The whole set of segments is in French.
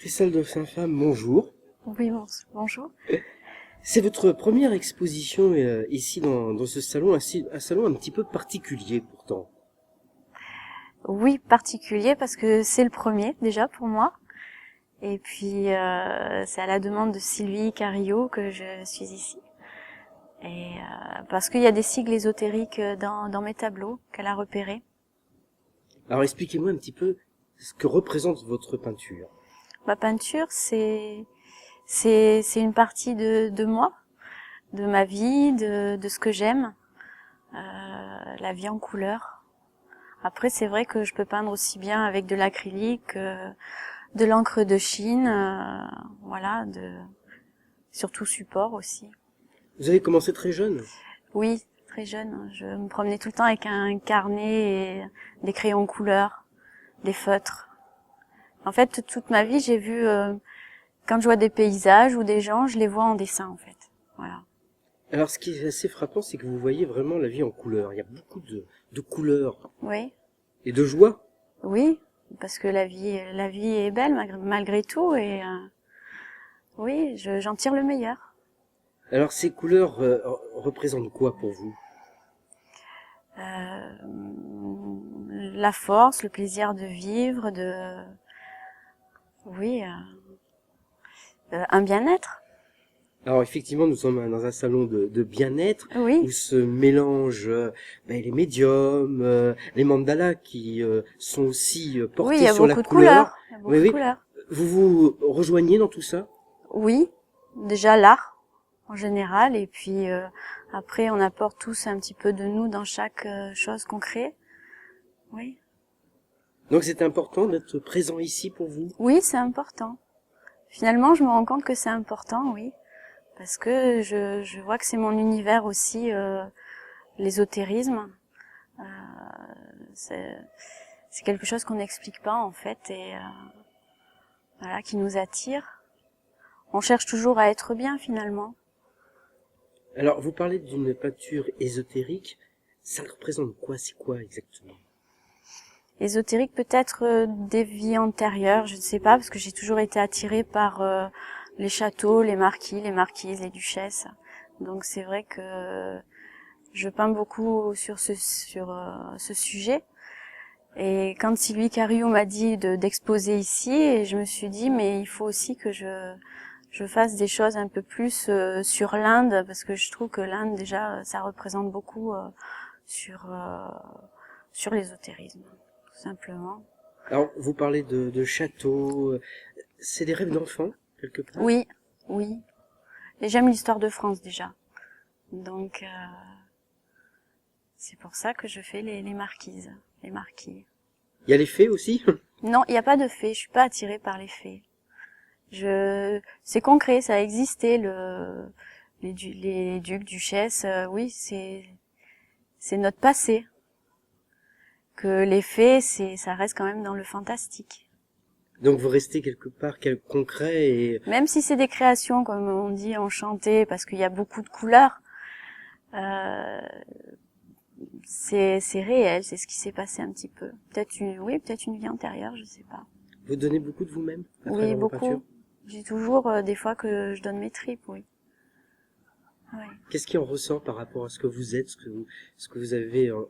Cristal de Saint-Femme, bonjour. Oui, bonjour. C'est votre première exposition ici dans ce salon, un salon un petit peu particulier pourtant. Oui, particulier parce que c'est le premier déjà pour moi. Et puis c'est à la demande de Sylvie Carillo que je suis ici. Et parce qu'il y a des sigles ésotériques dans mes tableaux qu'elle a repérés. Alors expliquez-moi un petit peu ce que représente votre peinture. Ma peinture, c'est une partie de moi, de ma vie, de ce que j'aime, la vie en couleur. Après, c'est vrai que je peux peindre aussi bien avec de l'acrylique, de l'encre de Chine, voilà, surtout support aussi. Vous avez commencé très jeune. Oui, très jeune. Je me promenais tout le temps avec un carnet et des crayons couleur, des feutres. En fait, toute ma vie, j'ai vu, quand je vois des paysages ou des gens, je les vois en dessin, en fait. Voilà. Alors ce qui est assez frappant, c'est que vous voyez vraiment la vie en couleur. Il y a beaucoup de couleurs Oui, et de joie. oui, parce que la vie est belle malgré tout et oui, j'en tire le meilleur. Alors ces couleurs représentent quoi pour vous? Euh, la force, le plaisir de vivre, oui, un bien-être. Alors effectivement, nous sommes dans un salon de bien-être où Oui, se mélangent les médiums, les mandalas qui sont aussi oui, il portés y a sur la beaucoup de couleur. couleurs. Il y a Oui, beaucoup de oui. couleurs. Vous vous rejoignez dans tout ça? Oui, déjà l'art en général, et puis après on apporte tous un petit peu de nous dans chaque chose qu'on crée. Oui, Donc c'est important d'être présent ici pour vous. oui, c'est important. Finalement, je me rends compte que c'est important, oui, parce que je vois que c'est mon univers aussi, l'ésotérisme. Euh, c'est c'est quelque chose qu'on n'explique pas en fait, et voilà, qui nous attire. On cherche toujours à être bien finalement. Alors vous parlez d'une peinture ésotérique. Ça représente quoi? C'est quoi exactement? Ésotérique peut-être des vies antérieures, je ne sais pas, parce que j'ai toujours été attirée par les châteaux, les marquis, les marquises, les duchesses. Donc c'est vrai que je peins beaucoup sur ce sujet. Et quand Sylvie Carillo m'a dit d'exposer ici, et je me suis dit mais il faut aussi que je fasse des choses un peu plus sur l'Inde, parce que je trouve que l'Inde déjà ça représente beaucoup sur sur l'ésotérisme, tout simplement. Alors vous parlez de château. C'est des rêves d'enfant quelque part? Oui, oui. Et j'aime l'histoire de France déjà. Donc c'est pour ça que je fais les marquises, les marquis. Il y a les fées aussi? Non, il n'y a pas de fées, je suis pas attirée par les fées. C'est concret, ça a existé, les ducs, duchesses, oui, c'est notre passé. Que les fées, ça reste quand même dans le fantastique. Donc vous restez quelque part concret et Même si c'est des créations, comme on dit, enchantées, parce qu'il y a beaucoup de couleurs, euh, c'est réel, c'est ce qui s'est passé un petit peu. Peut-être une vie antérieure, je sais pas. vous donnez beaucoup de vous-même à Oui, travers vos peintures. beaucoup. J'ai toujours des fois que je donne mes tripes, oui. Oui. Qu'est-ce qui en ressort par rapport à ce que vous êtes, ce que vous avez en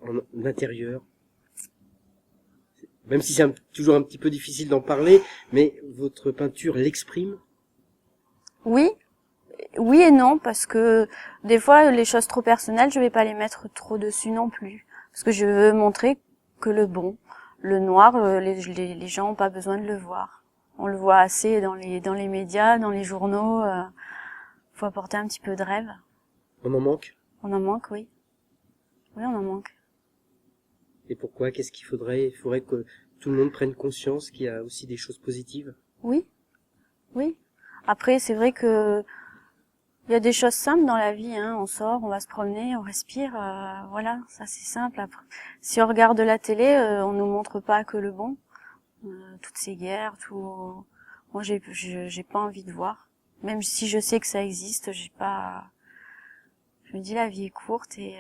intérieur? Même si c'est toujours un petit peu difficile d'en parler, mais votre peinture l'exprime. Oui, oui et non, parce que des fois les choses trop personnelles, je vais pas les mettre trop dessus non plus, parce que je veux montrer que le bon, le noir, les gens ont pas besoin de le voir. On le voit assez dans les médias, dans les journaux. Faut apporter un petit peu de rêve. On en manque. On en manque, oui. Oui, on en manque. Et pourquoi? Qu'est-ce qu'il faudrait? Il faudrait que tout le monde prenne conscience qu'il y a aussi des choses positives. Oui, oui. Après, c'est vrai que il y a des choses simples dans la vie, hein. On sort, on va se promener, on respire, voilà, ça c'est simple. Après, si on regarde la télé, on nous montre pas que le bon, toutes ces guerres, tout. Moi, j'ai pas envie de voir. Même si je sais que ça existe, j'ai pas. Je me dis la vie est courte et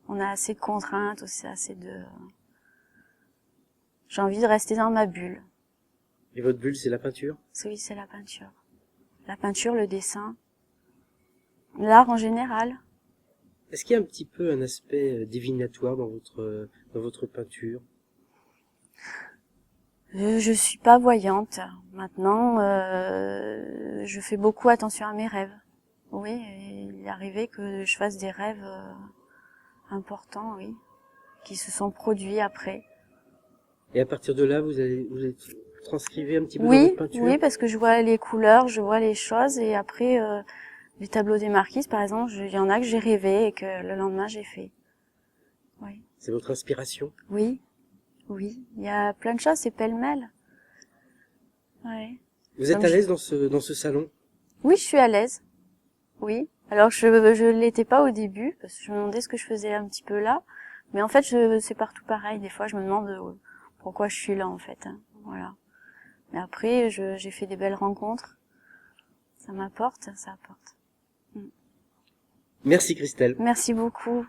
on a assez de contraintes, aussi assez de. J'ai envie de rester dans ma bulle. Et votre bulle, c'est la peinture? Oui, c'est la peinture. La peinture, le dessin, l'art en général. Est-ce qu'il y a un petit peu un aspect divinatoire dans votre peinture? Je suis pas voyante. Maintenant, je fais beaucoup attention à mes rêves. Oui, et il est arrivé que je fasse des rêves importants, oui, qui se sont produits après. Et à partir de là, vous transcrivez un petit peu dans votre Oui, peinture? oui, parce que je vois les couleurs, je vois les choses, et après, les tableaux des marquises, par exemple, il y en a que j'ai rêvé et que le lendemain j'ai fait. Oui, C'est votre inspiration? oui, oui. Il y a plein de choses, c'est pêle-mêle. Ouais. Vous êtes Comme à l'aise dans ce salon? Oui, je suis à l'aise. Oui. Alors je l'étais pas au début parce que je me demandais ce que je faisais un petit peu là, mais en fait c'est partout pareil. Des fois je me demande pourquoi je suis là en fait. Hein. Voilà. Mais après j'ai fait des belles rencontres. Ça m'apporte, ça apporte. Merci Christelle. Merci beaucoup.